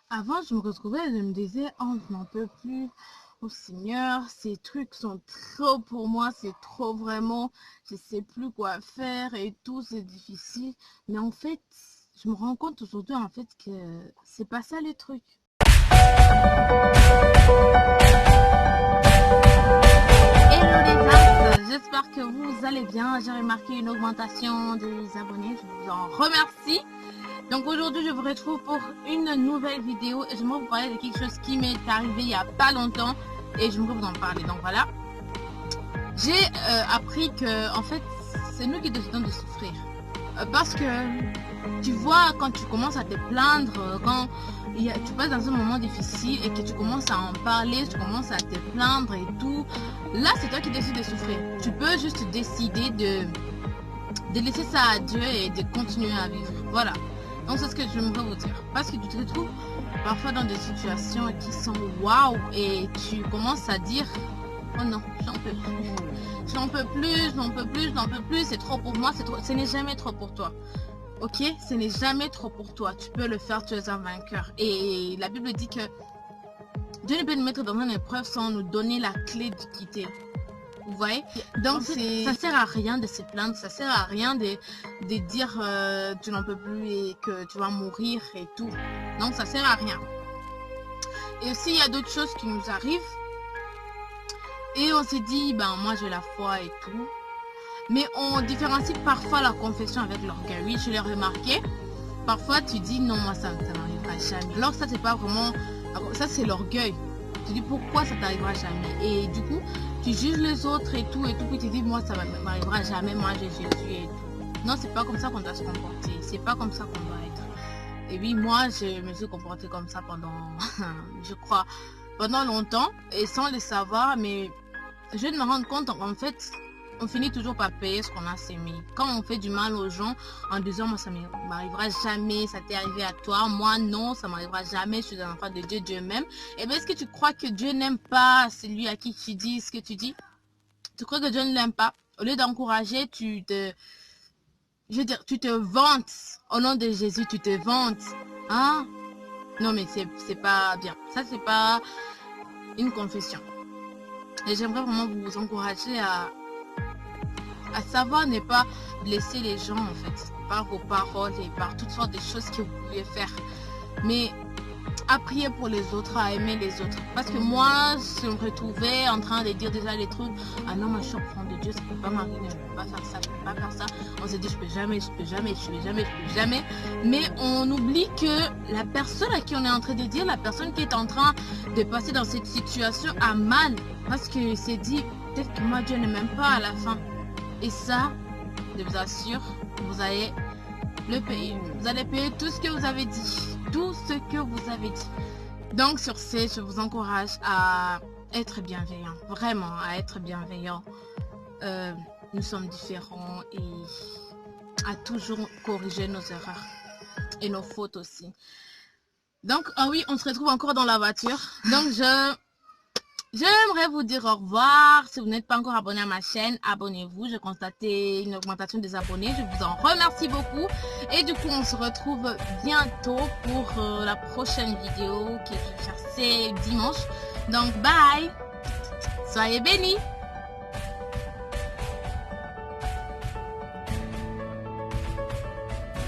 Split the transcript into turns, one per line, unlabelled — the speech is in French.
Avant, je me retrouvais et je me disais, oh, je n'en peux plus. Oh Seigneur, ces trucs sont trop pour moi, c'est trop vraiment, je sais plus quoi faire et tout, c'est difficile. Mais en fait, je me rends compte aujourd'hui en fait que c'est pas ça le truc. Hello les As, j'espère que vous allez bien. J'ai remarqué une augmentation des abonnés, je vous en remercie. Donc aujourd'hui je vous retrouve pour une nouvelle vidéo et j'aimerais vous parler de quelque chose qui m'est arrivé il y a pas longtemps et j'aimerais vous en parler. Donc voilà, j'ai appris que en fait c'est nous qui décidons de souffrir parce que tu vois, quand tu commences à te plaindre, quand tu passes dans un moment difficile et que tu commences à en parler, tu commences à te plaindre et tout, là c'est toi qui décides de souffrir. Tu peux juste décider de laisser ça à Dieu et de continuer à vivre. Voilà. Donc c'est ce que j'aimerais vous dire. Parce que tu te retrouves parfois dans des situations qui sont waouh et tu commences à dire oh non, j'en peux plus. J'en peux plus, j'en peux plus, j'en peux plus, c'est trop pour moi, c'est trop. Ce n'est jamais trop pour toi. Ok, ce n'est jamais trop pour toi. Tu peux le faire, tu es un vainqueur. Et la Bible dit que Dieu ne peut nous mettre dans une épreuve sans nous donner la clé de quitter. Vous voyez? Donc, ça sert à rien de se plaindre, ça sert à rien de dire tu n'en peux plus et que tu vas mourir et tout. Donc, ça sert à rien. Et aussi, il y a d'autres choses qui nous arrivent. Et on s'est dit, ben moi j'ai la foi et tout. Mais on différencie parfois la confession avec l'orgueil. Oui, je l'ai remarqué. Parfois, tu dis, non, moi ça n'arrivera jamais. Alors ça, c'est pas vraiment... Ça, c'est l'orgueil. Tu dis, pourquoi ça t'arrivera jamais? Et du coup, tu juges les autres et tout, puis tu dis, moi, ça ne m'arrivera jamais, moi, j'ai Jésus et tout. Non, c'est pas comme ça qu'on doit se comporter. C'est pas comme ça qu'on doit être. Et oui, moi, je me suis comportée comme ça pendant, je crois, pendant longtemps, et sans le savoir, mais je viens de me rendre compte, en fait, on finit toujours par payer ce qu'on a sémé. Quand on fait du mal aux gens en disant moi ça ne m'arrivera jamais, ça t'est arrivé à toi, moi non, ça m'arrivera jamais, je suis un enfant de Dieu, Dieu m'aime. Et bien est-ce que tu crois que Dieu n'aime pas celui à qui tu dis ce que tu dis? Tu crois que Dieu ne l'aime pas? Au lieu d'encourager, tu te vantes. Au nom de Jésus, tu te vantes. Hein? Non mais c'est pas bien. Ça c'est pas une confession. Et j'aimerais vraiment vous encourager à savoir ne pas blesser les gens en fait par vos paroles et par toutes sortes de choses que vous pouvez faire, mais à prier pour les autres, à aimer les autres. Parce que moi je me retrouvais en train de dire déjà les trucs, ah non, moi je suis enfant de Dieu, ça peut pas m'arriver, je peux pas faire ça, je peux pas faire ça. On se dit je peux jamais, je peux jamais, je peux jamais, je peux jamais, mais on oublie que la personne à qui on est en train de dire, la personne qui est en train de passer dans cette situation a mal, parce que c'est dit peut-être que moi Dieu ne m'aime pas à la fin. Et ça, je vous assure, vous allez le payer. Vous allez payer tout ce que vous avez dit. Tout ce que vous avez dit. Donc sur ce, je vous encourage à être bienveillant. Vraiment, à être bienveillant. Nous sommes différents et à toujours corriger nos erreurs. Et nos fautes aussi. Donc, ah oui, on se retrouve encore dans la voiture. Donc j'aimerais vous dire au revoir. Si vous n'êtes pas encore abonné à ma chaîne, abonnez-vous. J'ai constaté une augmentation des abonnés. Je vous en remercie beaucoup. Et du coup, on se retrouve bientôt pour la prochaine vidéo qui est fixée dimanche. Donc, bye. Soyez bénis.